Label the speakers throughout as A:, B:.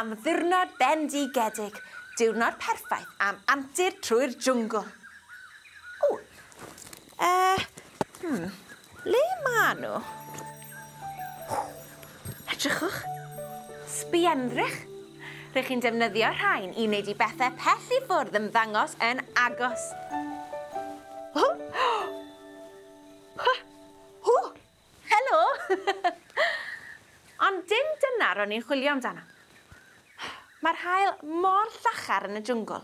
A: am ddiwrnod bendigedig. Diwrnod perffaith am antur trwy'r jwngl. O, le ma nhw? Edrychwch. Sbienddrych. Rydych chi'n defnyddio rhain i wneud i bethau pell i ffwrdd yn ddangos yn agos. Helo! Ond dim dyna ro'n i'n chwilio amdano. Mae'r haul mor llachar yn y jwngl.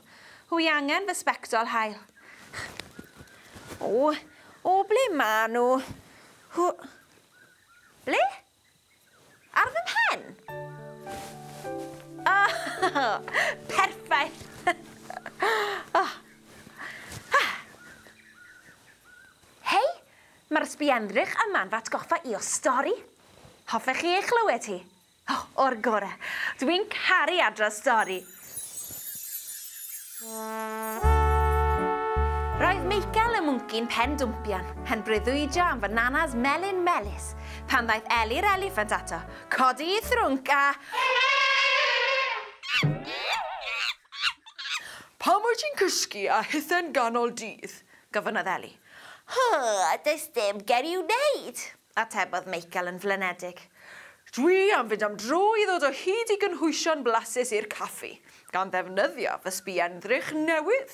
A: Hwy angen fy sbectol haul. O, ble ma nhw? Ble? Ar fy mhen? Perffaith! Hei, mae'r sbienddrych yma'n fatgoffa i o stori. Hoffech chi ei chlywed hi? O'r gorau. Dwi'n caru adrodd stori. Roedd Michael y mwnci'n pen dwmpian, yn breuddwydio am fy nanas melyn melys, pan ddaeth Eli'r eliffant ato, codi i thrwnc a...
B: Pam wyt ti'n cysgu a hithen ganol dydd?
A: Gofynodd Eli. Does dim gen i'w wneud, atebodd Michael yn flynedig.
B: Dwi am fynd am dro i ddod o hyd i gynhwysion blasus i'r caffi, gan ddefnyddio fy sbienddrych newydd,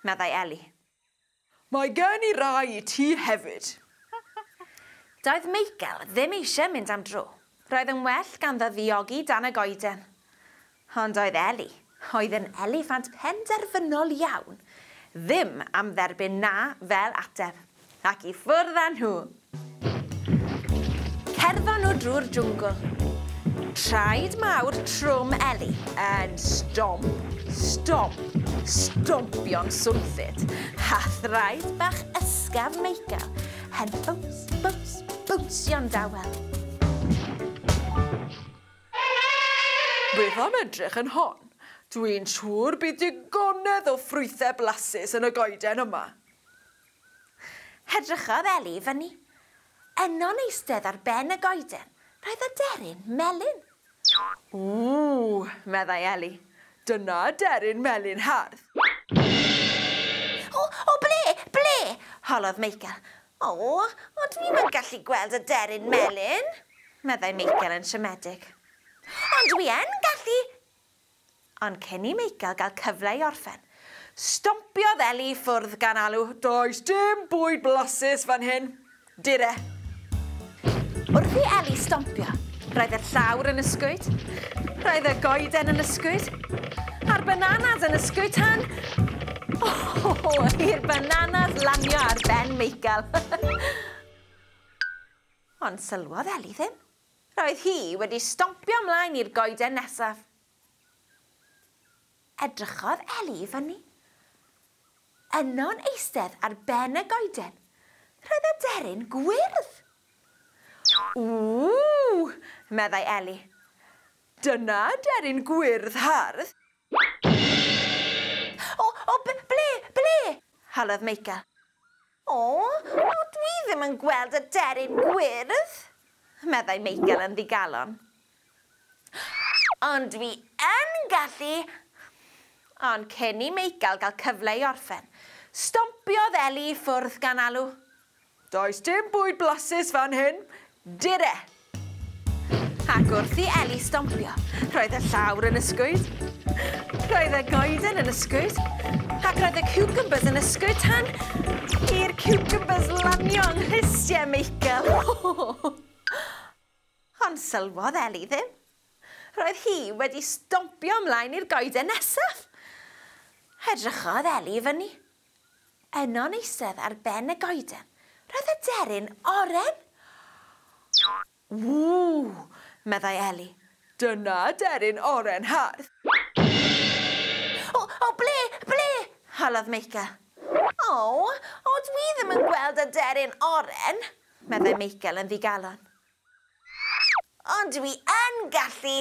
A: meddai Eli.
B: Mae gen i rai i ti hefyd.
A: Doedd Michael ddim eisiau mynd am dro. Roedd yn well gan ddiogi dan y goeden. Ond oedd Eli, oedd yn eliffant penderfynol iawn, ddim am dderbyn na fel ateb, ac i ffwrdd â nhw. Cerddon nhw drwy'r jwngl. Traed mawr trwm Eli yn stomp, stomp, stompio'n swnllyd, a thraed bach ysgaf Michael yn bws, bws, bwsio'n dawel.
B: Beth am edrych yn hon? Dwi'n siŵr bydd digonedd o ffrwythau blasus yn y goeden yma.
A: Hedrychodd Eli fyny. Yno'n eistedd ar ben y goeden, roedd y deryn melyn.
B: Meddai Eli. Dyna deryn melyn hardd.
A: Ble? Holodd Michael. Dwi'm yn gallu gweld y deryn melyn, meddai Michael yn siomedig. Ond dwi yn gallu. Ond cyn i Michael gael cyfle i orffen, stompiodd Eli ffwrdd gan alw.
B: Does dim bwyd blasus fan hyn. Dire.
A: Wrth i Eli stompio, roedd y llawr yn ysgwyd, roedd y goeden yn ysgwyd, a'r bananas yn ysgwyd tan. I'r bananas lanio ar ben Michael. Ond sylwodd Eli ddim. Roedd hi wedi stompio ymlaen i'r goeden nesaf. Edrychodd Eli fyny. Yno'n eistedd ar ben y goeden, roedd y deryn gwyrdd. Meddai Eli.
B: Dyna deryn gwyrdd hardd.
A: Ble? Holodd Michael. Dwi ddim yn gweld y deryn gwyrdd, meddai Michael yn ddigalon. Ond dwi yn gallu. Ond cyn i Michael gael cyfle i orffen, stompiodd Eli ffwrdd gan alw.
B: Does dim bwyd blasus fan hyn. Dire.
A: Ac wrth i Eli stompio, roedd y llawr yn ysgwyd, roedd y goeden yn ysgwyd, ac roedd y cucumbers yn ysgwyd tan i'r cucumbers lanio yng nghlisiau Michael. Ond sylwodd Eli ddim. Roedd hi wedi stompio ymlaen i'r goeden nesaf. Edrychodd Eli fyny. Yno'n eistedd ar ben y goeden, roedd y deryn oren. Meddai Eli.
B: Dyna deryn oren hardd.
A: Ble? Holodd Michael. Dwi ddim yn gweld y deryn oren, meddai Michael yn ddigalon. Ond dwi yn gallu.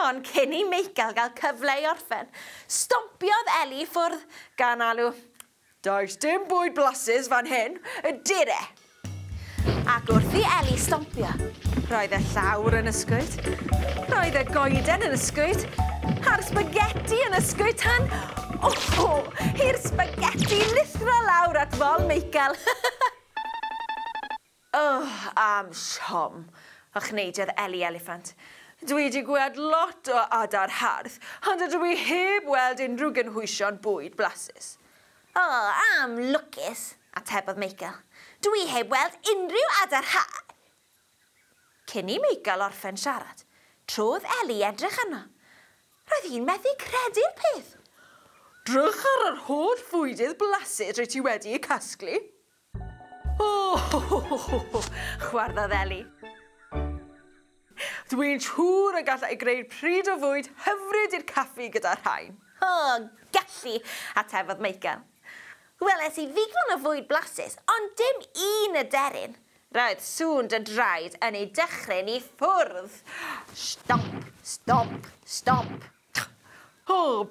A: Ond cyn i Michael gael cyfle i orffen, stompiodd Eli ffwrdd gan alw.
B: Does dim bwyd blasus fan hyn. Dire.
A: Ac wrth i Eli stompio.
B: Roedd y llawr yn ysgwyd. Roedd y goeden yn ysgwyd. A'r spaghetti yn ysgwyd tan. I'r spaghetti lithro lawr at fol Michael. Am siom. A chneidiodd Eli eliffant. Dwi wedi gweld lot o adar hardd, ond ydw i heb weld unrhyw gynhwysion bwyd blasus.
A: Am lwcus, atebodd Michael. Dwi heb weld unrhyw adar hardd. Cyn i Michael orffen siarad, trodd Eli edrych arno. Roedd hi'n methu credu'r peth.
B: Drych ar yr holl fwydydd blasus rwy ti wedi eu casglu.
A: Chwarddodd Eli.
B: Dwi'n siŵr y gallai greu pryd o fwyd hyfryd i'r caffi gyda'r rhain.
A: Gallu, atebodd Michael. Weles i ddigon o fwyd blasus, ond dim un aderyn. Roedd sŵn dy draed yn ei dychryn i ffwrdd. Stomp, stomp, stomp.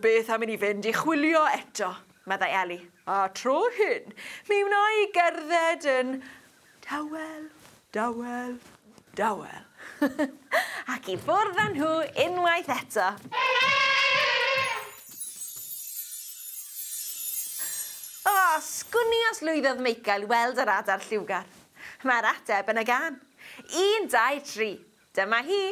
B: Beth am i ni fynd i chwilio eto, meddai Eli. A tro hyn, mi wna i gerdded yn dawel, dawel, dawel.
A: Ac i ffwrdd â nhw unwaith eto. Sgwni os lwyddodd Michael weld yr adar lliwgar. Mae'r ateb yn y gan. 1, 2, 3. Dyma hi.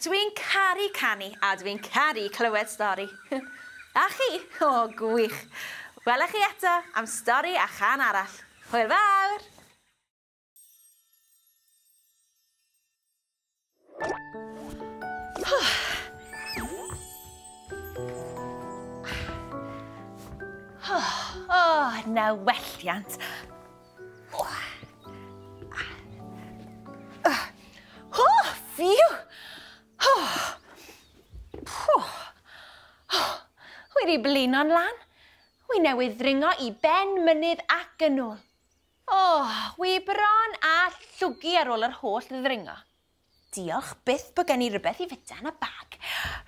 A: Dwi'n caru canu a dwi'n caru clywed stori. A chi? Gwych. Welech chi eto am stori a chan arall. Hwyl fawr! Nawelliant. Phew! Wedi blino'n lan. Wi newydd ddringo I ben mynydd ac yn ôl. Wi bron a llwgu ar ôl yr holl ddringo. Diolch byth bod gen I rhywbeth I fita yn y bag.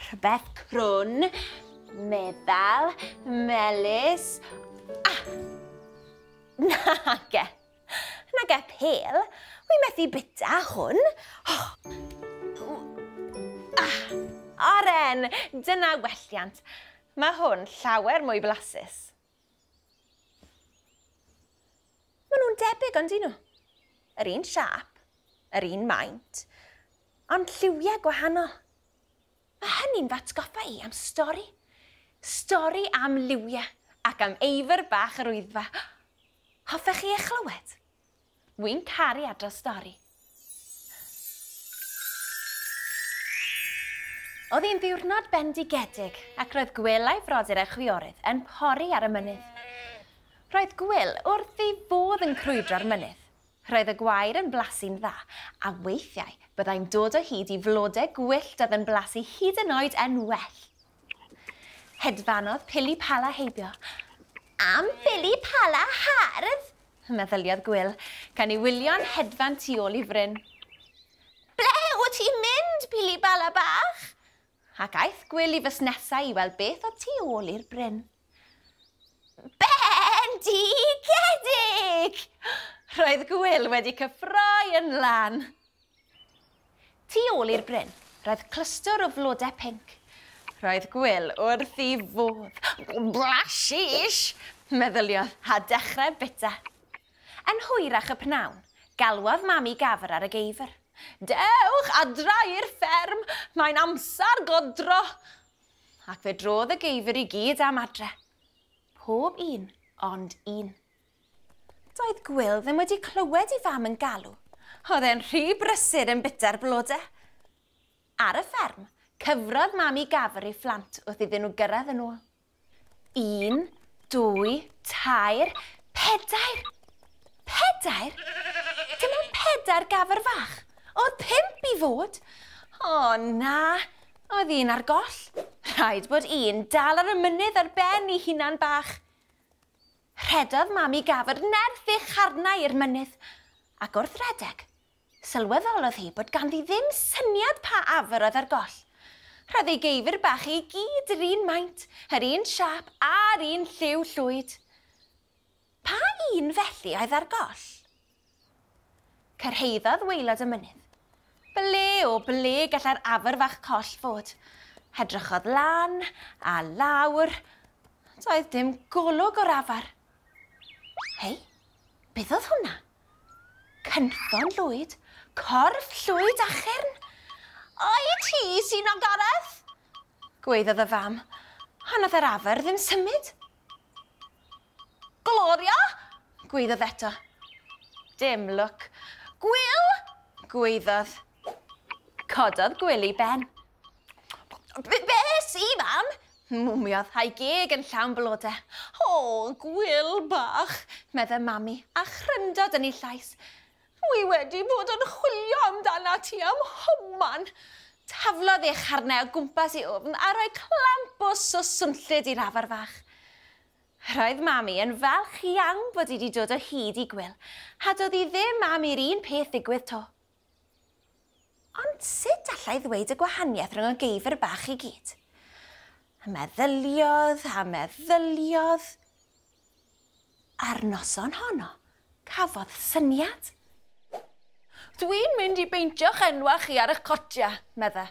A: Rhywbeth crwn, meddal, melys. Nage. Nage pel. Wi methu bita hwn. Oren, dyna welliant. Mae hwn llawer mwy blasus.
B: tebyg ond nhw. Yr un siap, yr un maint, ond lliwiau gwahanol. Mae hynny'n fatgoffa i am stori. Stori am liwiau ac am eifr bach yr wyddfa. Hoffech chi eich clywed? Wy'n caru adrodd stori. Oedd hi'n ddiwrnod bendigedig ac roedd gwelai frodyr a chwiorydd yn pori ar y mynydd. Roedd Gwyl wrth ei fodd yn crwydro'r mynydd. Roedd y gwair yn blasu'n dda, a weithiau byddai'n dod o hyd i flodau gwyllt oedd yn blasu hyd yn oed yn well. Hedfanodd Pili Pala heibio. Am Pili Pala hardd, meddyliodd Gwyl, gan ei wylio'n hedfan tu ôl i fryn. Ble wyt ti'n mynd, Pili Pala bach? Ac aeth Gwyl i fusnesau i weld beth o tu ôl i'r bryn. Bendigedig! Roedd Gwyl wedi cyffroi yn lan. Tu ôl i'r bryn, roedd clystr o flodau pinc. Roedd Gwyl wrth ei fodd. Blasish, meddyliodd, a dechrau bita. Yn hwyrach y pnawn, galwodd mami gafr ar y geifr. Dewch adra i'r fferm, mae'n amser godro. Ac fe drodd y geifr i gyd am adre. Pob un, ond un. Doedd Gwyl ddim wedi clywed I fam yn galw. Oedd e'n rhy brysur yn bita'r blodau. Ar y fferm, cyfrodd mami gafr I phlant wrth iddyn nhw gyrraedd yn ôl. 1, 2, 3, 4. 4? Dim ond 4 gafr fach. Oedd 5 I fod. O na, oedd un ar goll. Rhaid bod un dal ar y mynydd ar ben I hunan bach. Rhedodd mami gafr nerth ei charnau i'r mynydd. Ac wrth redeg, sylweddolodd hi bod ganddi ddim syniad pa afr oedd ar goll. Roedd ei geifr bach I gyd yr un maint, yr un siap a'r un lliw llwyd. Pa un felly oedd ar goll? Cyrhaeddodd waelod y mynydd. Ble o ble gallai'r afr fach coll fod. Hedrychodd lan a lawr. Doedd dim golwg o'r afr. Hei, beth oedd hwnna? Cynffon llwyd, corff llwyd a chyrn. Oi ti sy'n ogoredd? Gweiddodd y fam, ond oedd yr afr ddim symud. Gloria? Gweiddodd eto. Dim lwc. Gwyl? Gweiddodd. Cododd Gwyl I ben. Be si, mam? Mwmiodd a'i geg yn llawn blodau. O, Gwyl bach, medde mami, a chryndod yn ei llais. Wi wedi bod yn chwilio amdana ti am homan. Taflodd ei charnau o gwmpas I ofn a rhoi clamp o swnllyd i'r afr fach. Roedd mami yn falch iawn bod I wedi dod o hyd I Gwyl, a doedd I ddim am i'r un peth ddigwydd to. Ond sut allai ddweud y gwahaniaeth rhwng y geifr bach I gyd? Meddyliodd a meddyliodd. Ar noson honno, cafodd syniad. Dwi'n mynd I beintio'ch enwa chi ar eich cotia, medde,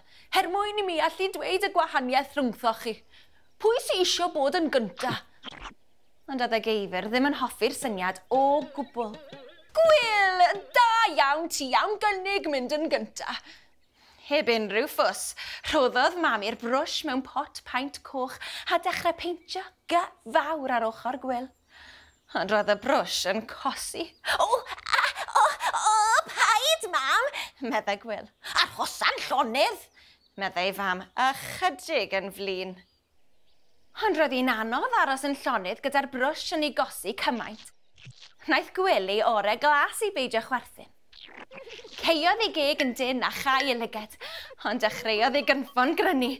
B: mwyn I mi allu dweud y gwahaniaeth rhwngthoch chi. Pwy sy isio bod yn gynta? Ond oedd y geifr ddim yn hoffi'r syniad o gwbl. Gwyl, da iawn ti am gynnig mynd yn gynta. Heb unrhyw ffws, rhoddodd mami'r brwsh mewn pot paent coch a dechrau peintio gyfawr ar ochr Gwyl. Ond roedd y brwsh yn cosi. O, paid, mam, medde Gwyl. Arhosan llonydd, medde ei fam, ychydig yn flin. Ond roedd hi'n anodd aros yn llonydd gyda'r brwsh yn ei gosi cymaint. Naeth Gwyl ei ore glas I beidio chwerthin. Ceiodd ei geg yn dyn a chai y lyged, ond dechreuodd ei gynffon grynu.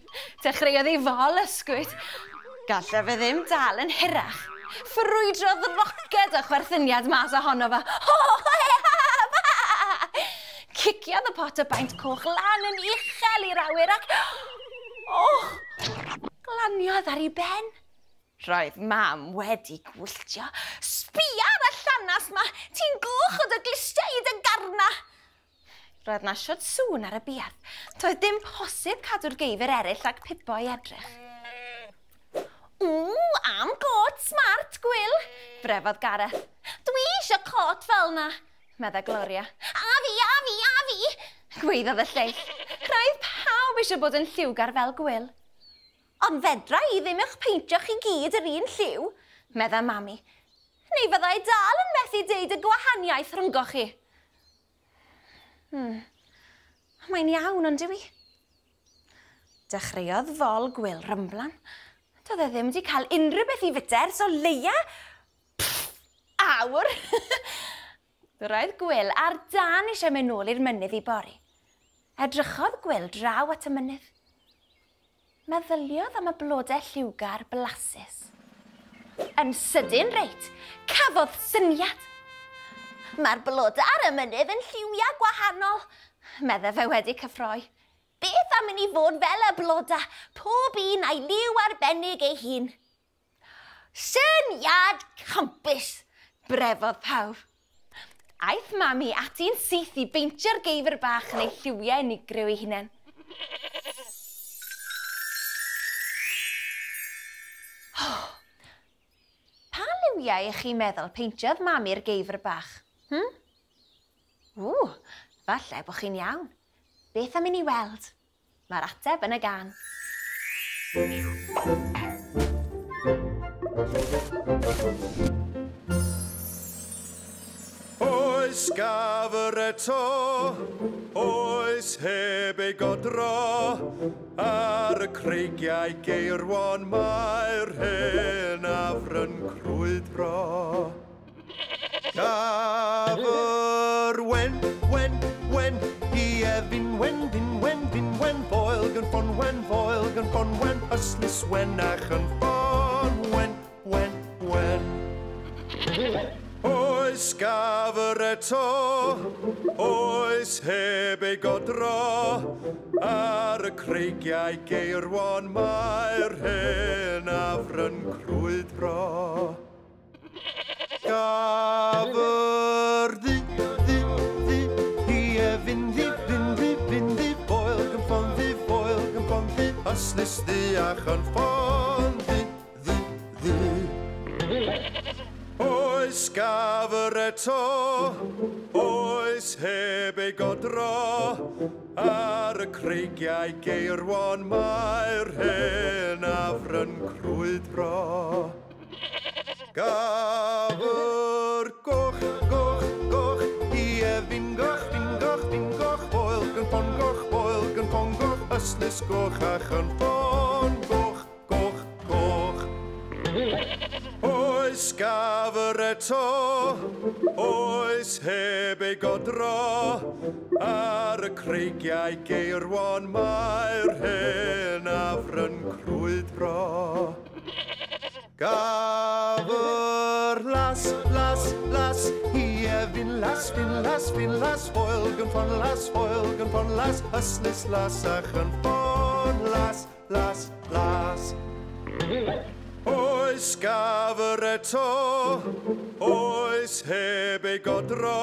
B: Dechreuodd ei fol ysgwyd. Gallai fe ddim dal yn hirach. Ffrwydrodd roced o chwerthyniad mas ohono fe. Ciciodd y pot o baint coch lan yn uchel i'r awyr ac... glaniodd ar ei ben. Roedd mam wedi gwylltio. Sbia ar y llanas ma! Ti'n gwch o dy glisteid y garna! Roedd na siod sŵn ar y biath. Doedd dim posib cadw'r geifr eraill rhag pipo I edrych. Am got smart, Gwyl, brefodd Gareth. Dwi
A: eisiau cot fel na,
B: medda Gloria.
A: A fi.
B: Gweiddodd y lleill. Rhaid pawb eisiau bod yn lliwgar fel Gwyl.
A: Ond fedra i ddim eich peintio chi gyd yr un lliw,
B: medda Mami.
A: neu fyddai dal yn methu deud y gwahaniaeth rhyngo chi.
B: Mae'n iawn, ond yw i? Dechreuodd fol Gwyl rymblan. Doedd e ddim wedi cael unrhyw beth i fita ers o leia.
A: Awr!
B: Roedd Gwyl ar dan eisiau mynd nôl i'r mynydd i bori. Edrychodd Gwyl draw at y mynydd. Meddyliodd am y blodau lliwgar blasus. Yn sydyn reit, cafodd syniad.
A: Mae'r blodau ar y mynydd yn lliwiau gwahanol,
B: Medda fe wedi cyffroi.
A: Beth am i ni fod fel y blodau, pob un a'i liw arbennig ei hun. Syniad campus,
B: Brefodd pawb. Aeth Mami ati'n syth i beintio'r geifr bach yn ei lliwiau unigryw ei hunain. Pa liwiau ych chi'n meddwl peintiodd Mami'r geifr bach? Falle bod chi'n iawn. Beth am i ni weld? Mae'r ateb yn y gan.
C: Oes gafr eto, oes heb ei godro, ar y creigiau geirwan mae'r hen afryn crwydro. Gafr wen, i efin wen, boel gan ffon wen, yslis wen ach yn ffon wen. Oes gafr eto, oes heb ei godro, ar y creigiau geirwan mae'r hen afryn crwydro. Gafr ddi, i efin ddi, boel gan ffon ddi, yslis ddi ach yn ffon ddi. Oes gafr eto, oes heb ei godro, ar y creigiau geirwan mae'r hen afryn crwydro. Gafr goch, i efin goch, boel gan ffon goch, yslis goch ach yn ffon goch. Oes gafr eto, oes heb ei godro, ar y creigiau geirwan mae'r hen afryn crwydro. Gafr las, i efin las, boel gan ffon las, yslis las ach yn ffon las. Oes gafr eto, oes heb ei godro,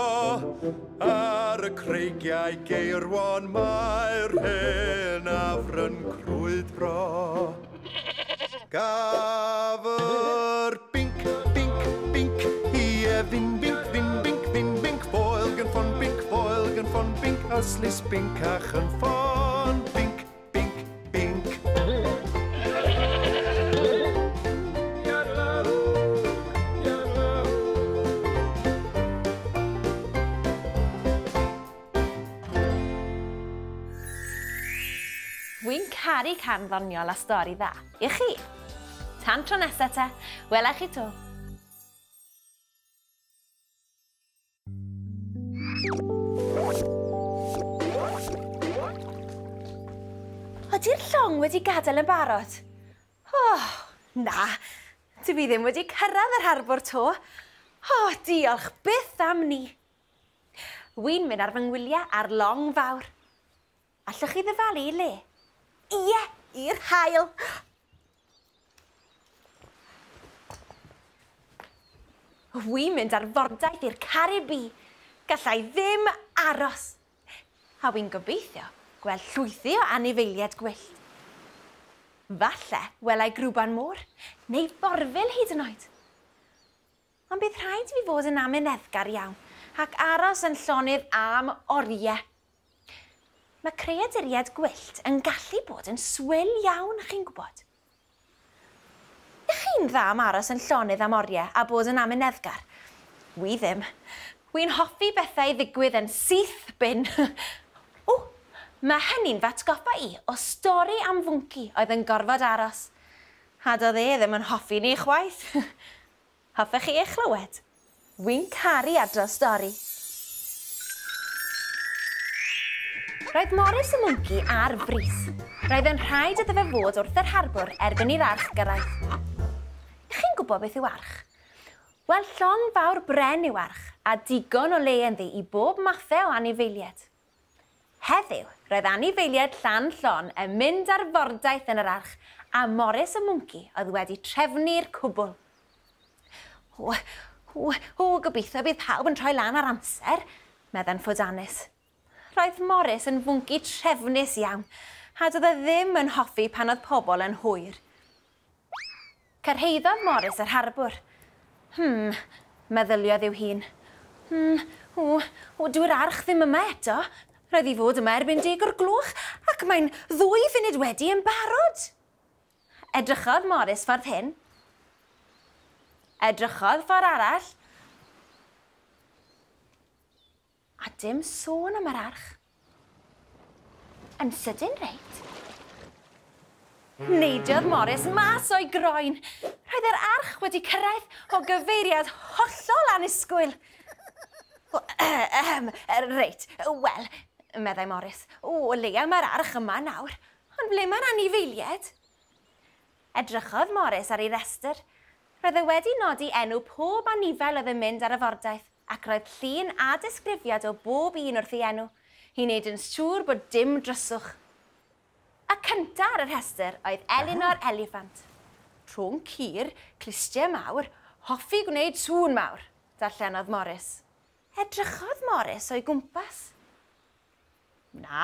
C: ar y creigiau geirwan mae'r hen afryn crwydro. Gafr binc, i efin binc, boel gan ffon binc, yslis binc ach yn ffon binc.
B: Wy'n caru can ddoniol a stori dda. I chi? Tan tro nesa te, wela chi to. Ydy'r llong wedi gadael yn barod? Na, dwi ddim wedi cyrraedd yr harbwr to. Diolch byth am ni. Wy'n mynd ar fy ngwyliau ar long fawr. Allwch chi ddyfalu i le?
A: Ie, i'r hael.
B: Wy'n mynd ar fordaeth i'r Caribi. Gallai ddim aros. A wy'n gobeithio gweld llwythi o anifeiliaid gwyllt. Falle welai grwban môr, neu borfil hyd yn oed. ond bydd rhaid fi fod yn amyneddgar iawn ac aros yn llonydd am oriau. Mae creaduriaid gwyllt yn gallu bod yn swil iawn, chi'n gwybod. Ych chi'n dda am aros yn llonydd am oriau a bod yn amyneddgar? Wi ddim. Wi'n hoffi bethau ddigwydd yn syth bin. O, mae hynny'n fatgoffa i o stori am fwnci oedd yn gorfod aros. A doedd e ddim yn hoffi ni chwaith. Hoffech chi eich chlywed? Wi'n caru adrodd stori. Roedd Morris y mwnci ar frys. Roedd yn rhaid iddo fe fod wrth yr harbwr erbyn i'r arch gyrraedd. Ych chi'n gwybod beth yw arch? Wel, llong fawr bren yw arch a digon o le ynddi i bob mathau o anifeiliaid. Heddiw, roedd anifeiliaid llan llon yn mynd ar fordaeth yn yr arch a Morris y mwnci oedd wedi trefnu'r cwbl. Gobeithio bydd pawb yn troi lan ar amser, medda'n ffwdanus. Roedd Morris yn fwnci trefnus iawn, a doedd e ddim yn hoffi pan oedd pobl yn hwyr. Cyrhaeddodd Morris yr harbwr. Meddyliodd yw hun. Dyw'r arch ddim yma eto. Roedd i fod yma erbyn 10 o'r gloch, ac mae'n 2 funud wedi yn barod. Edrychodd Morris ffordd hyn. Edrychodd ffordd arall. A dim sôn am yr arch. Yn sydyn reit. Neidiodd Morris mas o'i groen. Roedd yr arch wedi cyrraedd o gyfeiriad hollol annisgwyl. Reit, wel, meddai Morris. O leia mae'r arch yma nawr. Ond ble mae'r anifeiliaid? Edrychodd Morris ar ei restr. Roedd e wedi nodi enw pob anifail oedd yn mynd ar y fordaeth, ac roedd llun a disgrifiad o bob un wrth ei enw, i wneud yn siŵr bod dim dryswch. Y cyntaf ar y rhestr oedd Elinor Eliffant. Rhwng cur, clistiau mawr, hoffi gwneud sŵn mawr, darllenodd Morris. Edrychodd Morris o'i gwmpas. Na,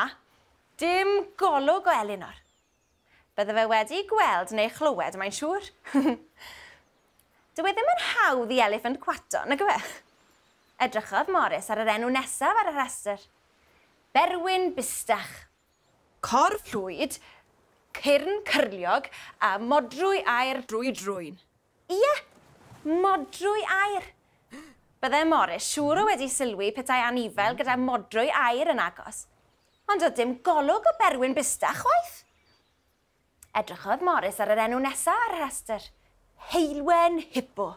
B: dim golwg o Elinor. Bydde fe wedi gweld neu chlywed, mae'n siŵr. Dyw e ddim yn hawdd i eliffant cwato, nag yw e? Edrychodd Morris ar yr enw nesaf ar y rhestr. Berwyn bystach. Corff llwyd, cyrn cyrliog a modrwy air drwy drwyn. Ie, modrwy air. Bydde Morris siŵr o wedi sylwi petai anifail gyda modrwy air yn agos. Ond oedd dim golwg o berwyn bystach chwaith. Edrychodd Morris ar yr enw nesaf ar y rhestr. Heilwen hippo.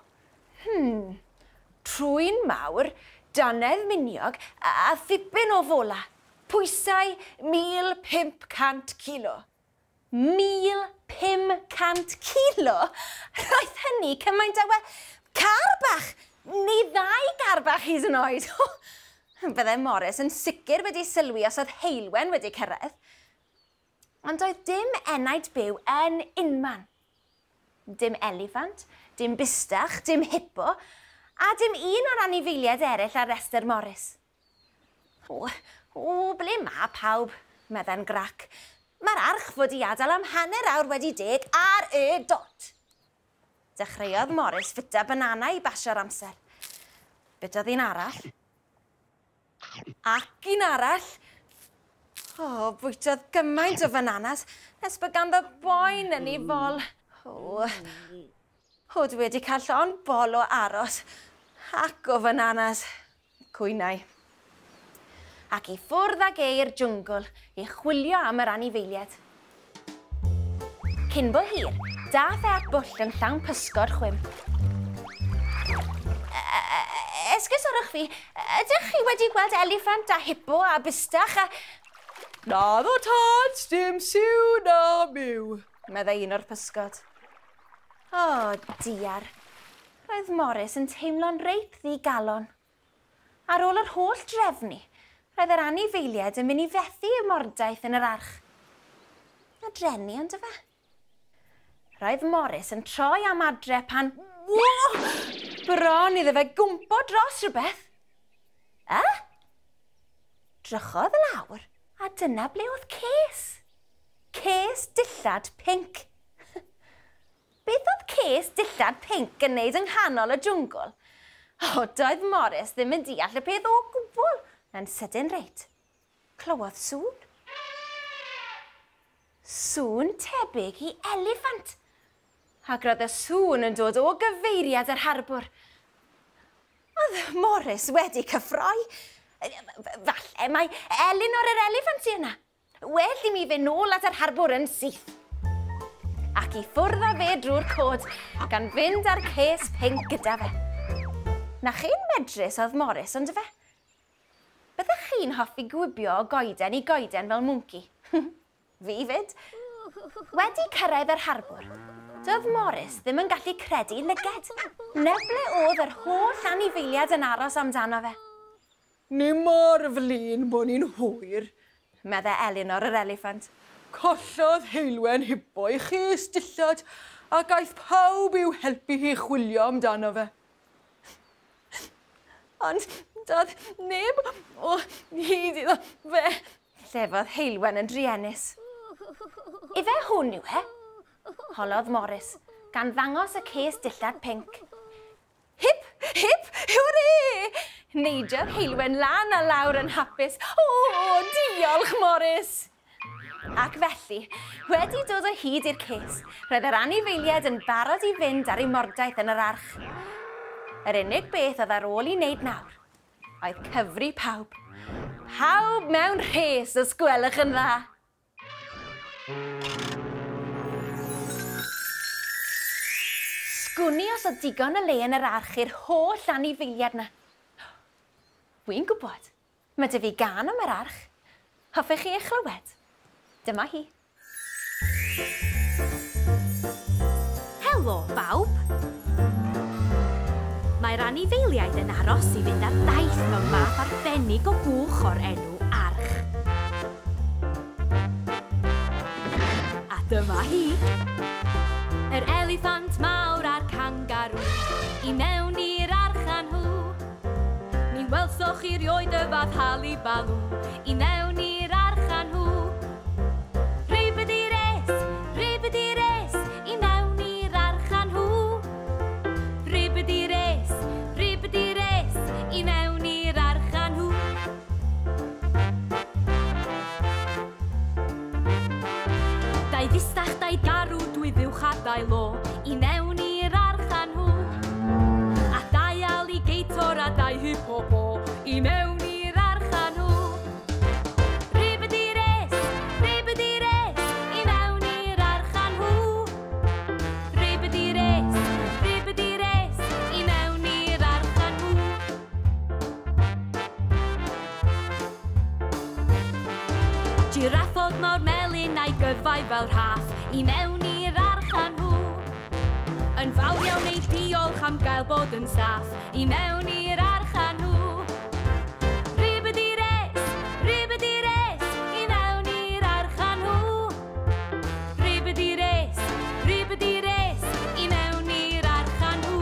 B: Trwyn mawr, danedd miniog a thipyn o fola. Pwysau 1,500 kilo. 1,500 kilo? Roedd hynny cymaint â car bach, neu 2 car bach hyd yn oed. Bydde Morris yn sicr wedi sylwi os oedd heilwen wedi cyrraedd. Ond oedd dim enaid byw yn unman. Dim eliffant, dim bystach, dim hippo, a dim un o'r anifeiliaid eraill ar restr Morris. Ble ma pawb, medda'n grac. Mae'r arch fod i adael am hanner awr wedi 10 ar y dot. Dechreuodd Morris ffita banana i basio'r amser. Bytodd un arall. Ac un arall. Bwytodd gymaint o bananas, nes bod ganddo boen yn ei fol. Dwi wedi cael llon bol o aros, ac o bananas. Cwynau. Ac i ffwrdd ag i'r jwngl i chwilio am yr anifeiliaid. Cyn bo hir, dath e at bwll yn llawn pysgod chwym. Esgusorwch fi, ydych chi wedi gweld eliffant a hippo a bystach a... Naddo tad, dim siw na miw, meddai un o'r pysgod. Diar. Roedd Morris yn teimlo'n reit ddigalon. Ar ôl yr holl drefnu, roedd yr anifeiliaid yn mynd i fethu y mordaeth yn yr arch. A drenu ond y fe. Roedd Morris yn troi am adre pan... Bron iddo fe gwmpo dros rhywbeth. Drychodd y lawr, a dyna ble oedd ces. Ces dillad pinc. Beth oedd ces dillad pinc yn neud yng nghanol y jwngl? O, doedd Morris ddim yn deall y peth o gwbl. Yn sydyn reit. Clywodd sŵn. Sŵn tebyg i eliffant. Ac roedd y sŵn yn dod o gyfeiriad yr harbwr. Oedd Morris wedi cyffroi. Falle mae Elinor yr eliffant i yna. Well i mi fynd nôl at yr harbwr yn syth. Ac i ffwrdd â fe drwy'r cod gan fynd ar ces pinc gyda fe. Na chi'n medrus oedd Morris, ond fe? Byddech chi'n hoffi gwibio o goeden i goeden fel mwynci? Fi fyd. Wedi cyrraedd yr harbwr, doedd Morris ddim yn gallu credu lyged. Neble oedd yr holl anifeiliaid yn aros amdano fe.
D: Ni mor flin bod ni'n hwyr,
B: Medde Elinor yr eliffant.
D: Collodd Heilwen hibo i ches dillad a gaeth pawb i'w helpu hi chwilio amdano fe.
B: Ond doedd neb o hyd iddo fe. Llefodd Heilwen yn driennus. Ife hwn yw e? Holodd Morris, gan ddangos y ces dillad pinc. Hip, hip, hwrê! Neidiodd Heilwen lan a lawr yn hapus. O, diolch Morris! Ac felly, wedi dod o hyd i'r ces, roedd yr anifeiliaid yn barod i fynd ar ei mordaeth yn yr arch. Yr unig beth oedd ar ôl i wneud nawr, oedd cyfri pawb. Pawb mewn rhes os gwelwch yn dda. Sgwni os o digon y le yn yr arch i'r holl anifeiliaid na. Wy'n gwybod, mae dy fi gan am yr arch. Hoffech chi eich chlywed? Dyma hi.
E: Helo, bawb! Mae'r anifeiliaid yn aros i fynd ar daith mewn math arbennig o bwch o'r enw arch. A dyma hi. Yr eliffant mawr a'r cangarw i mewn i'r archan nhw. Ni'n welsoch i rioed y fath hali balw i mewn i'r archan nhw. Ribidi res, i mewn i'r archan nhw. Ribidi res, i mewn i'r archan nhw. Dau ddistach, dau garw, dwy ddiwch a dau lo i mewn i'r archan nhw. A dau alligator a dau hipopo i mewn i'r archan nhw. Ribidi res, i mewn i'r archan nhw. Ribidi res, i mewn i'r archan nhw. Giraffod mawr melyn a'i gyfau fel rhaff i mewn i'r archan nhw. Yn fawr iawn ei diolch am gael bod yn saff i mewn i'r archan nhw. Ribidi res, i mewn i'r archan nhw. Ribidi res, i mewn i'r archan nhw.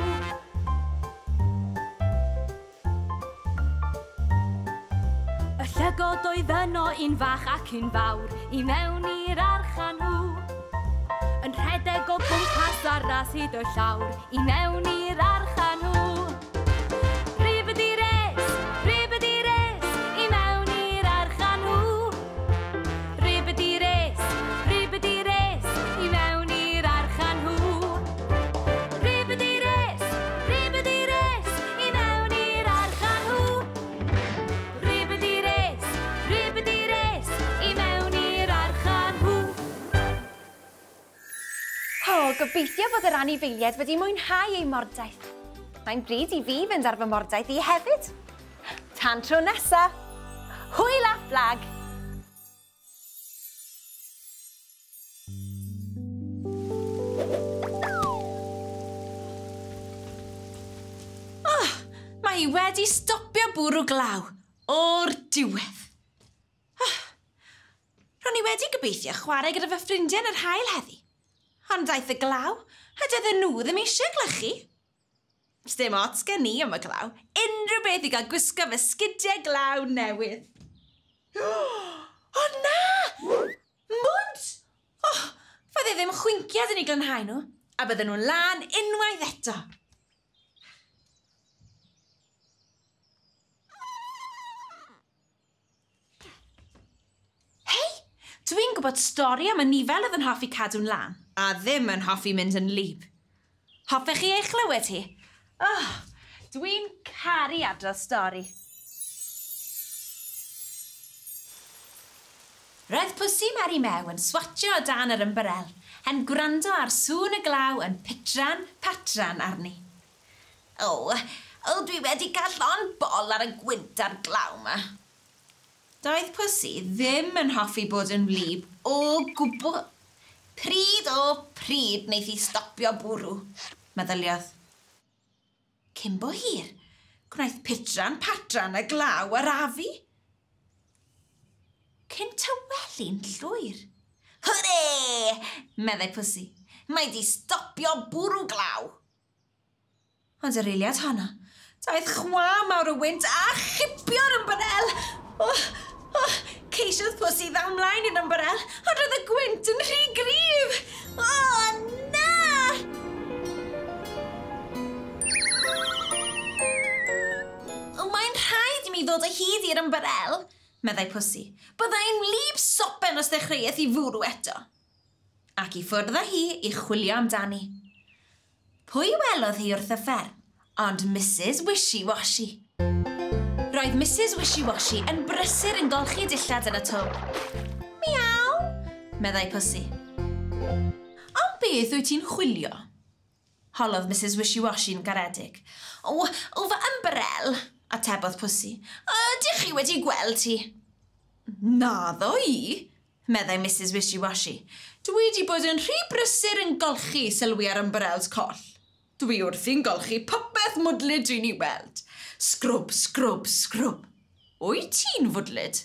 E: Y llygod oedd yno un fach ac un fawr i mewn i'r archan nhw. Yn rhedeg o gwmpas arall hyd o llawr i mewn i'r archan nhw. Ribidi res, i mewn i'r archan nhw. Ribidi res, i mewn i'r archan nhw. Ribidi res, i mewn i'r archan nhw. Ribidi res, i mewn i'r archan nhw.
B: O, gobeithio bod yr anifeiliaid wedi mwynhau ei mordaeth. Mae'n bryd i fi fynd ar fy mordaeth i hefyd. Tan tro nesa. Hwyl a fflag!
A: Mae hi wedi stopio bwrw glaw o'r diwedd. Ro'n i wedi gobeithio chwarae gyda fy ffrindiau yn yr haul heddi. Ond daeth y glaw, a doedden nhw ddim eisiau glychu. Sdim ots gen i am y glaw. Unrhyw beth i gael gwisgo fy sgidiau glaw newydd. O na! Mwd! Fydde ddim chwinkiad yn ei glanhau nhw, a bydden nhw'n lan unwaith eto.
B: Dwi'n gwybod stori am Anifeiliaid oedd yn hoffi cadw'n lan, a ddim yn hoffi mynd yn lib. Hoffech chi eich clywed hi? Oh, dwi'n caru adrodd stori. Roedd Pussy Mary Mew yn swatio o dan yr ymbarel, yn gwrando ar sŵn y glaw yn pitran patran arni. O, dwi wedi cael llon bol ar y gwynt a'r glaw yma. Doedd Pussy ddim yn hoffi bod yn wlyb o gwbl. Pryd o pryd wneith hi stopio bwrw, meddyliodd. Cyn bo hir, gwnaeth pitran patran y glaw ar afi. Cyn tawelu'n llwyr. Hwre! Meddai Pussy. Mae di stopio bwrw glaw. Ond yr eiliad honno, daeth chwa mawr o wynt a chipio'r ymbarel. Ceisiodd Pussy ddaw mlaen i'r ymbarel, ond roedd y gwynt yn rhy gryf. Na! Mae'n rhaid i mi ddod o hyd i'r ymbarel, meddai Pussy. Byddai'n wlyb sopen os dechreuaeth i fwrw eto. Ac i ffwrdd â hi i chwilio amdani. Pwy welodd hi wrth y fferm, ond Mrs Wishy-Washy. Roedd Mrs Wishy-Washy yn brysur yn golchi dillad yn y twb. Miaw, meddai Pussy. Am beth wyt ti'n chwilio? Holodd Mrs Wishy-Washy yn garedig. O fy ymbarel, atebodd Pussy. Ydych chi wedi gweld ti? Naddo i, meddai Mrs Wishy-Washy. Dwi wedi bod yn rhy brysur yn golchi sylwi ar ymbarels coll. Dwi wrthi'n golchi popeth mwdlyd dwi'n ei weld. Sgrwb, sgrwb, sgrwb. Wyt ti'n fwdlyd?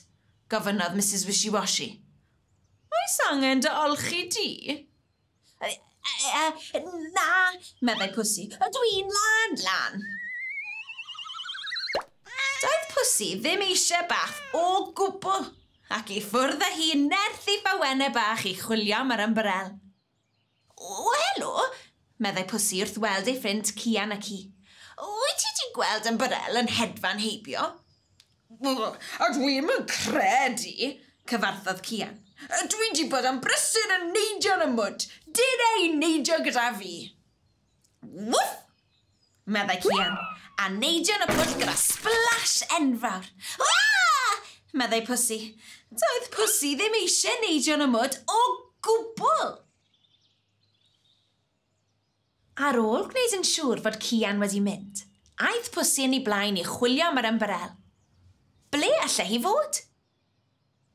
B: Gofynnodd Mrs Wishy-Washy. Oes angen dy olchi di? Na, meddai Pussy. Dwi'n lan. Doedd Pussy ddim eisiau bath o gwbl, ac i ffwrdd â hi nerth i fawennau bach i chwilio am yr ymbarel. O, helo, meddai Pussy wrth weld ei ffrind Cian ac hi. Wyt ti wedi gweld ymbarel yn hedfan heibio? A dwi'm yn credu, cyfarthodd Cian. Dwi wedi bod am brysur yn neidio yn y mwd. Dyn ei neidio gyda fi. Wwff! Meddai Cian, a neidio yn y mwd gyda splash enfawr. Meddai Pussy. Doedd Pussy ddim eisiau neidio yn y mwd o gwbl. Ar ôl gwneud yn siŵr fod Cian wedi mynd, aeth Pussy yn ei blaen i chwilio am yr ymbarel. Ble allai hi fod?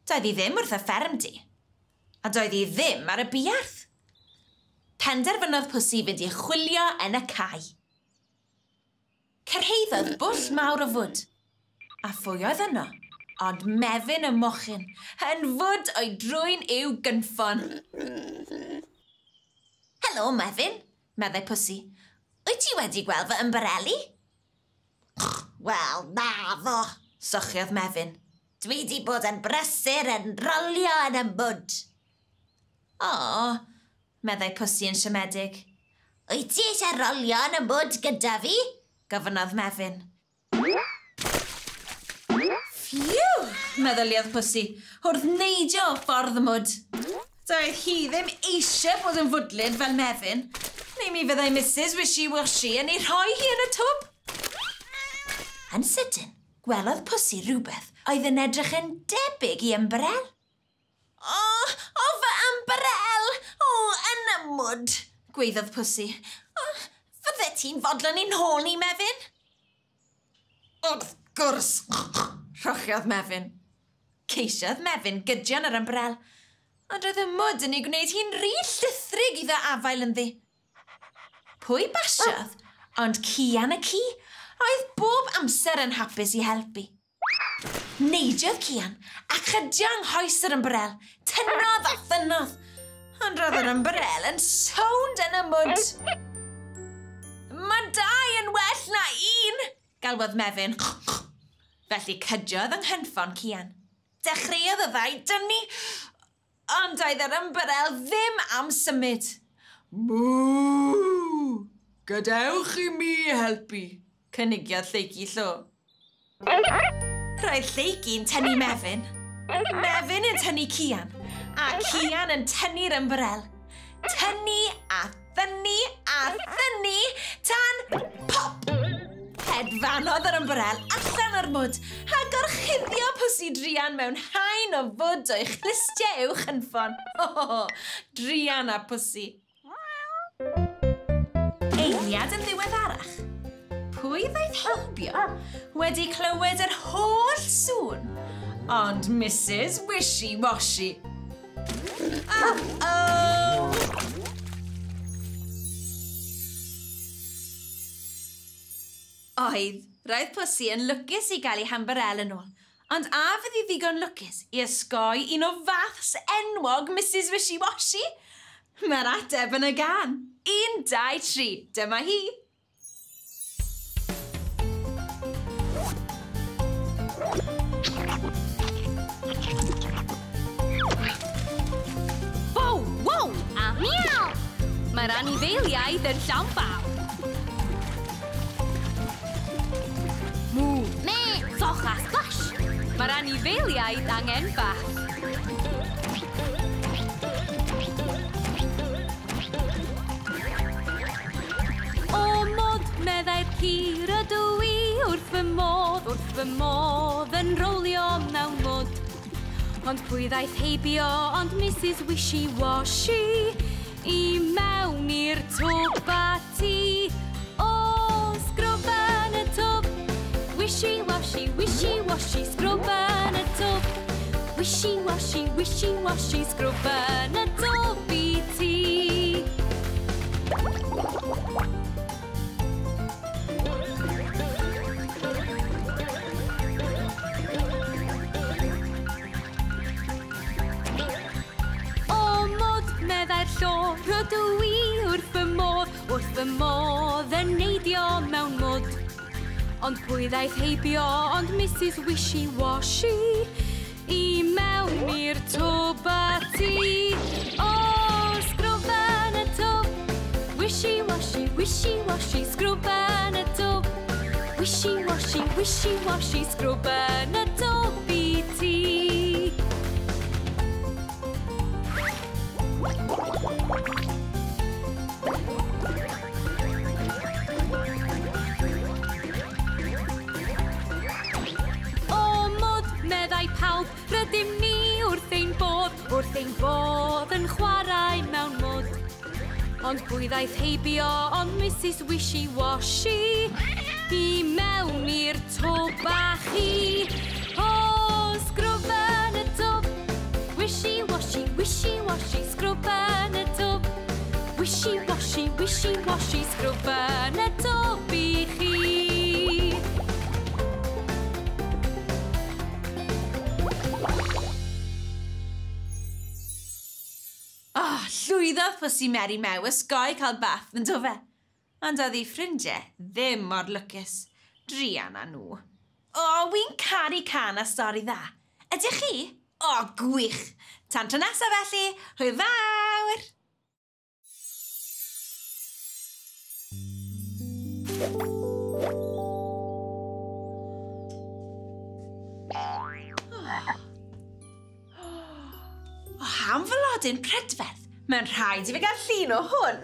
B: Doedd hi ddim wrth y fferm di, a doedd hi ddim ar y buarth. Penderfynodd Pussy fynd i chwilio yn y cae. Cyrhaeddodd bwll mawr o fwd, a phwy oedd yno, ond mefin y mochyn, yn fwd o'i drwy'n i'w gynffon. Helo, Mefin, meddai Pussy. Wyt ti wedi gweld fy ymbareli? Wel, naddo, sochiodd Mefin. Dwi wedi bod yn brysur yn rolio yn y mwd. O, meddai Pussy yn siomedig. Wyt ti eisiau rolio yn y mwd gyda fi? Gofynnodd Mefin. Phew, meddyliodd Pussy, wrth neidio o ffordd y mwd. Doedd hi ddim eisiau bod yn fwdlyd fel Mefin, neu mi fyddai Mrs Wishy-Washy yn ei rhoi hi yn y twb. Yn sydyn, gwelodd Pussy rhywbeth oedd yn edrych yn debyg i ymbarel. O fy ymbarel! Yn y mwd, gweiddodd Pussy. Fydde ti'n fodlon i'n hôl ni, Mefin? Wrth gwrs, rhochiodd Mefin. Ceisiodd Mefin gydion yr ymbarel, ond roedd y mwd yn ei gwneud hi'n rhy llithrig iddo afael ynddi. Pwy basiodd, ond Cian y ci, oedd bob amser yn hapus i helpu. Neidiodd Cian, ac chydio nghoes yr ymbarel, tynnodd a thynnodd, ond roedd yr ymbarel yn sownd yn y mwd. Mae dau yn well na un, galwodd Mefin. Felly cydiodd yng nghynffon Cian. Dechreuodd y ddau dynnu, ond oedd yr ymbarel ddim am symud. Mww! Gadewch i mi helpu, cynigiodd Lleici Llo. Roedd Lleici'n tynnu Mefin, Mefin yn tynnu Cian, A Cian yn tynnu'r ymbrel. Tynnu a thynnu a thynnu tan pop! Hedfanodd yr ymbrel allan o'r mwd a gorchuddio Pussy Drian mewn haen o fwd o'i chlystiau uwch yn ffon. Drian a Pussy. Eiliad yn ddiweddarach. Pwy ddaeth heibio wedi clywed yr holl sŵn, ond Mrs Wishy-Washy. Roedd Pussy yn lwcus i gael ei hambarel yn ôl, ond a fydd hi ddigon lwcus i osgoi un o faths enwog Mrs Wishy-Washy? Mae'r ateb yn y gan. 1, 2, 3, dyma hi.
E: Wow, wow, a miaw! Mae'r anifeiliaid yn llawn fawr. Mw, me, soch a splash. Mae'r anifeiliaid angen bach. O mod, meddai'r cur ydw i wrth fy modd yn rolio mewn mwd. Ond pwy ddaeth heibio ond Mrs Wishy-Washy i mewn i'r twb a ti. O, sgrwb yn y twb. Wishy-Washy, Wishy-Washy, sgrwb yn y twb. Wishy-Washy, Wishy-Washy, sgrwb yn y twb i ti. Meddai'r llor ydw i wrth fy modd yn neidio mewn mwd. Ond pwy ddaeth heibio ond Mrs Wishy-Washy i mewn i'r twb a ti. O, sgrwb yn y twb. Wishy-Washy, Wishy-Washy, sgrwb yn y twb. Wishy-Washy, Wishy-Washy, sgrwb yn y twb i ti. Meddai pawb, rydym ni wrth ein bodd yn chwarae mewn mwd. Ond pwy ddaeth heibio ond Mrs Wishy-Washy i mewn i'r twb a chi. O, sgrwb yn y twb. Wishy-Washy, Wishy-Washy, sgrwb yn y twb. Wishy-Washy, Wishy-Washy, sgrwb yn y twb i chi. Llwyddodd Pussy Mary mew ysgoi cael bath yn do fe. Ond oedd ei ffrindiau ddim mor lwcus. Drian a nhw. O, wy'n caru can a stori dda. Ydych chi? O, gwych. Tan tro nesaf felly, hwyl fawr! O, ham flodyn prydferth. Mae'n rhaid i fi gael llun o hwn.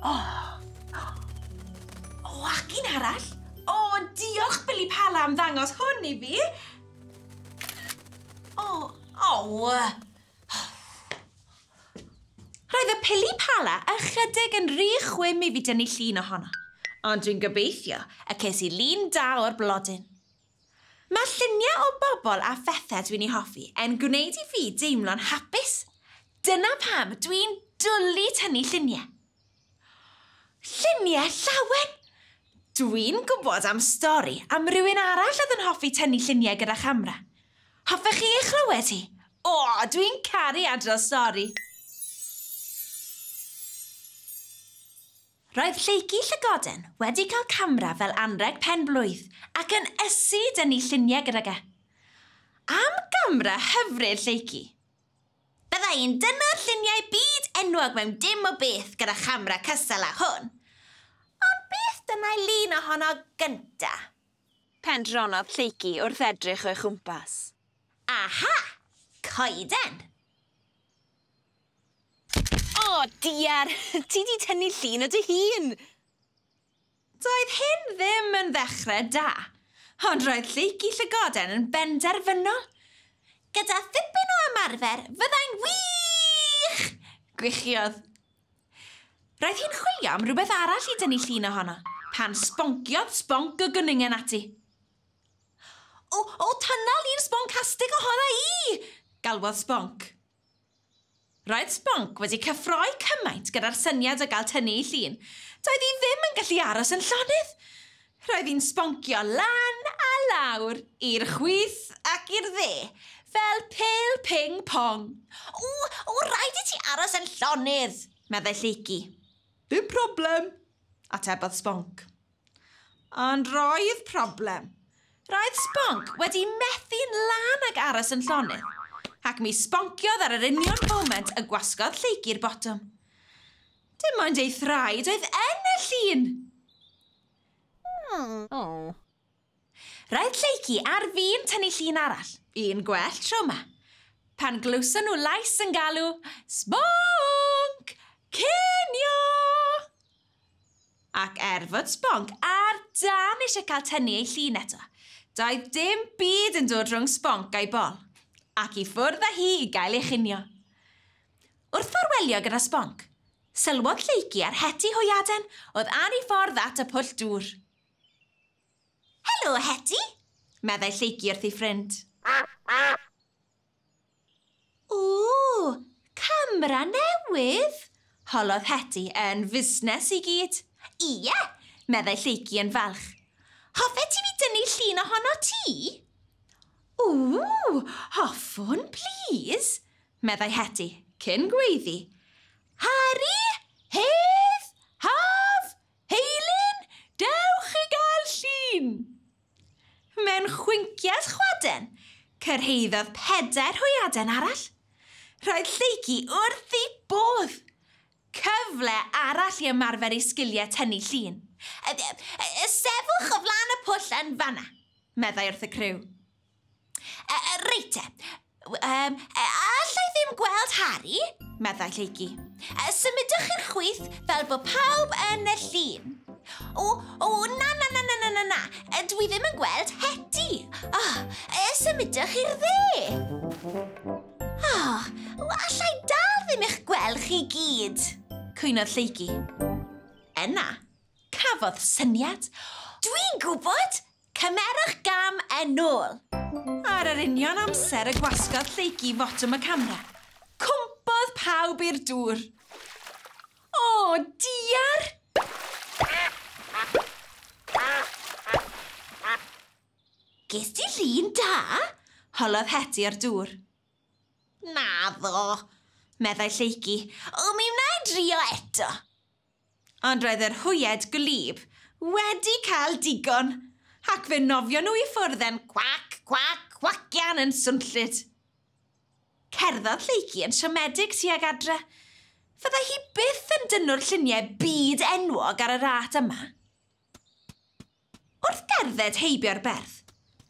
E: O, ac un arall. O, diolch Billy Pala am ddangos hwn i fi. Roedd y Billy Pala ychydig yn rhy chwym i fi dynnu llun ohono. Ond dwi'n gobeithio y ces i lun da o'r blodyn. Mae lluniau o bobl a phethau dwi'n ei hoffi yn gwneud i fi deimlo'n hapus. Dyna pam dwi'n dwlu tynnu lluniau. Lluniau llawen! Dwi'n gwybod am stori am rywun arall oedd yn hoffi tynnu lluniau gyda chamera. Hoffech chi eich chlywed hi? O, dwi'n caru adrodd stori. Roedd Lleici Llygoden wedi cael camera fel anreg pen-blwydd ac yn ysu dynnu lluniau gydag e. Am gamra hyfryd Lleici. Byddai'n dynnu'r lluniau byd enwog mewn dim o beth gyda chamera cysel a hwn. Ond beth dyna'i lun ohono gynta? Pendronodd Lleici wrth edrych o'i chwmpas.
A: Aha! Coeden. O, diar, ti di tynnu llun o dy hun. Doedd hyn ddim yn ddechrau da, ond roedd lleici llygoden yn benderfynol. Gyda ddipyn o ymarfer, fyddai'n wych! Gwichiodd. Roedd hi'n chwilio am rhywbeth arall i dynnu llun ohono, pan sponciodd sbonc y gynningen ati. O tynnal i'r sbonc castig ohono i, galwodd sbonc. Roedd sbonc wedi cyffroi cymaint gyda'r syniad o gael tynnu llun. Doedd hi ddim yn gallu aros yn llonydd. Roedd hi'n sboncio lan a lawr, i'r chwith ac i'r dde, fel pêl ping-pong. Rhaid i ti aros yn llonydd, meddai lleici. Dim problem, atebodd sbonc. Ond roedd problem. Roedd sbonc wedi methu'n lan ag aros yn llonydd, ac mi sponciodd ar yr union foment y gwasgodd lleigi'r botwm. Dim ond ei thraed oedd yn y llun. Roedd lleici ar fin tynnu llun arall, un gwell tro yma, pan glwson nhw lais yn galw sbonc cinio. Ac fod sbonc ar dan eisiau cael tynnu ei llun eto, doedd dim byd yn dod rhwng sbonc a'i bol, ac i ffwrdd â hi i gael ei chynio. Wrth ffarwelio gyda sbonc, sylwodd lleici ar heti hwyaden oedd ar ei ffordd at y pwll dŵr. Helo, heti, meddai lleici wrth ei ffrind. Camera newydd, holodd heti yn fusnes i gyd. Ie, meddai lleici yn falch. Hoffet ti fi dynnu llun ohono ti? Hoffwn, please, meddai heti, cyn gweiddi. Harry, Hedd, Haf, Heilyn, dewch i gael llun. Mewn chwynciad chwaden, cyrhaeddodd 4 hwyaden arall. Roedd lleici wrth ei bodd. Cyfle arall i ymarfer ei sgiliau tynnu llun. Sefwch o flaen y pwll yn fanna, meddai wrth y criw. Reite, allai ddim gweld Harry, meddai lleici. Symudwch i'r chwith fel bod pawb yn y llun. Na, dwi ddim yn gweld heti. Symudwch i'r dde. Allai dal ddim eich gweld chi gyd, cwynodd lleici. Yna, cafodd syniad. Dwi'n gwybod, cymerwch gam yn ôl. Ar yr union amser y gwasgodd lleici fotwm y camera, cwmpodd pawb i'r dŵr. O, diar! Ges ti llun da? Holodd heti ar dŵr. Naddo, meddai lleici. Mi wna'i drio eto. Ond roedd yr hwyed gwlyb wedi cael digon, ac fe nofio nhw i ffwrdd yn cwac, cwac, cwacian yn swnllyd. Cerddodd lleici yn siomedig tuag adre. Fyddai hi byth yn dynw'r lluniau byd enwog ar y rat yma. Wrth gerdded heibio'r berth,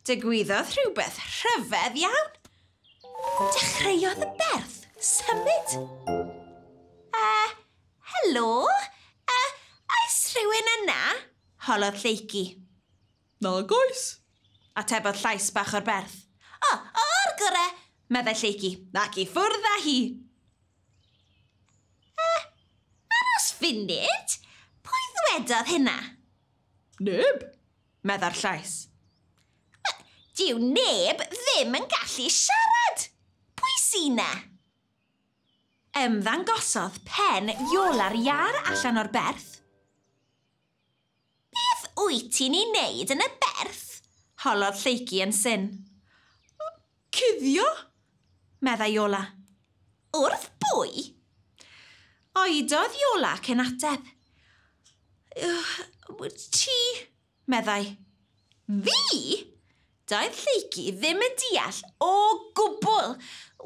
A: digwyddodd rhywbeth rhyfedd iawn. Dechreuodd y berth symud. Helo? Oes rhywun yna? Holodd lleici.
D: Nag oes,
B: Atebodd llais bach o'r berth. O'r gore, meddai lleici, ac i ffwrdd â hi. Aros funud? Pwy ddwedodd hynna?
D: neb.
B: Meddai'r llais. Dyw neb ddim yn gallu siarad. Pwy sy'n na? Ymddangosodd pen iola'r iar allan o'r berth. Beth wyt ti'n ei wneud yn y berth? Holodd lleici yn syn.
D: Cuddio?
B: Meddai Iola. Wrth bwy? Oedodd Iola cyn ateb. Ti, meddai. Fi? Doedd lleici ddim yn deall o gwbl.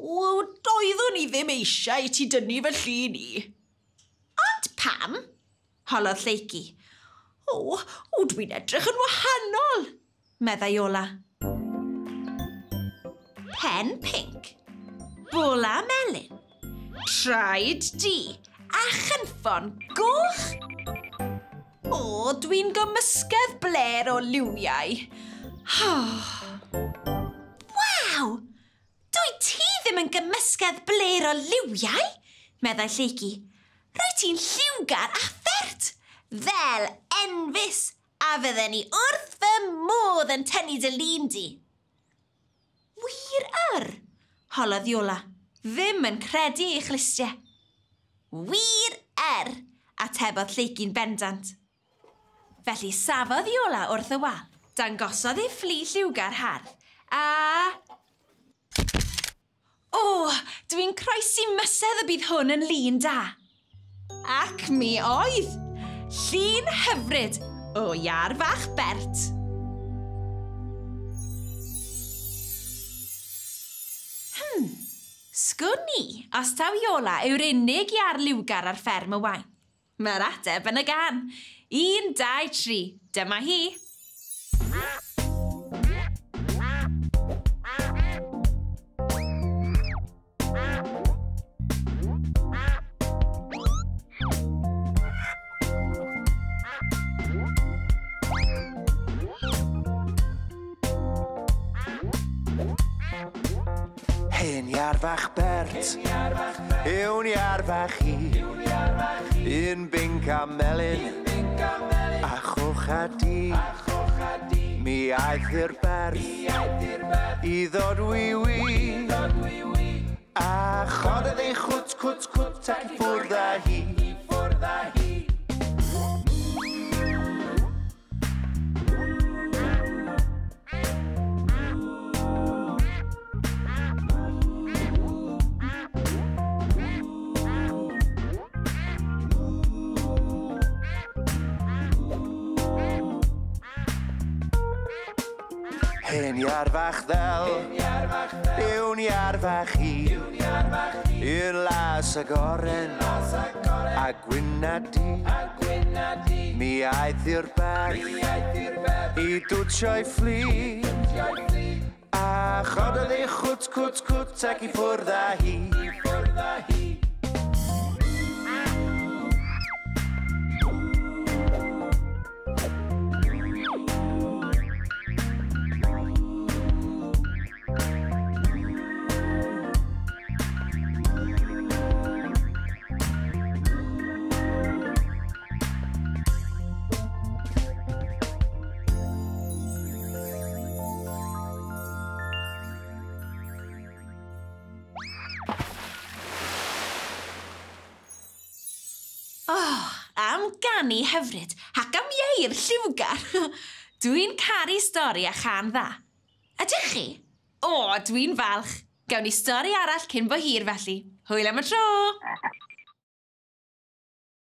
D: Doeddwn i ddim eisiau ti dynnu fy llun i.
B: Ond pam? Holodd lleici.
D: Dwi'n edrych yn wahanol.
B: Meddai Iola.
A: pen pinc, bola melyn, traed du, a chynffon goch. O, dwi'n gymysgedd bler o liwiau. Waw! Dwi ti ddim yn gymysgedd bler o liwiau? Meddai Lleucu. Rwy ti'n lliwgar a phert, fel enfys, a fydden ni wrth fy modd yn tynnu dy lun di. Wir? Holodd Iola, ddim yn credu ei chlystiau. Wir, atebodd Lleucu'n bendant. Felly safodd Iola wrth y wal, dangosodd ei fflu lliwgar hardd, a... O, dwi'n croesi mysedd y bydd hwn yn lun da. Ac mi oedd, llun hyfryd o iar fach Bert. Sgwni, os taw Iola yw'r unig iar liwgar ar fferm y wain. Mae'r ateb yn y gan. 1, 2, 3, dyma hi.
C: Hen iar fach Bert, yw'n iar fach i. Un binc a melyn, a choch a di. Mi aeth i'r Bert, i ddod wi. A chododd ei cwt ac i ffwrdd â hi. Hen iar fach ddel, yw'n iar fach i. Un las ag oren, a gwyn a di. Mi aeth i'r Bert, i dwtsio'i ffli. A chododd ei cwt ac i ffwrdd â hi.
A: Am ganu hyfryd, ac am ieir lliwgar. Dwi'n caru stori a chan dda. Ydych chi? O, dwi'n falch. Gawn ni stori arall cyn bo hir felly. Hwyl am y tro!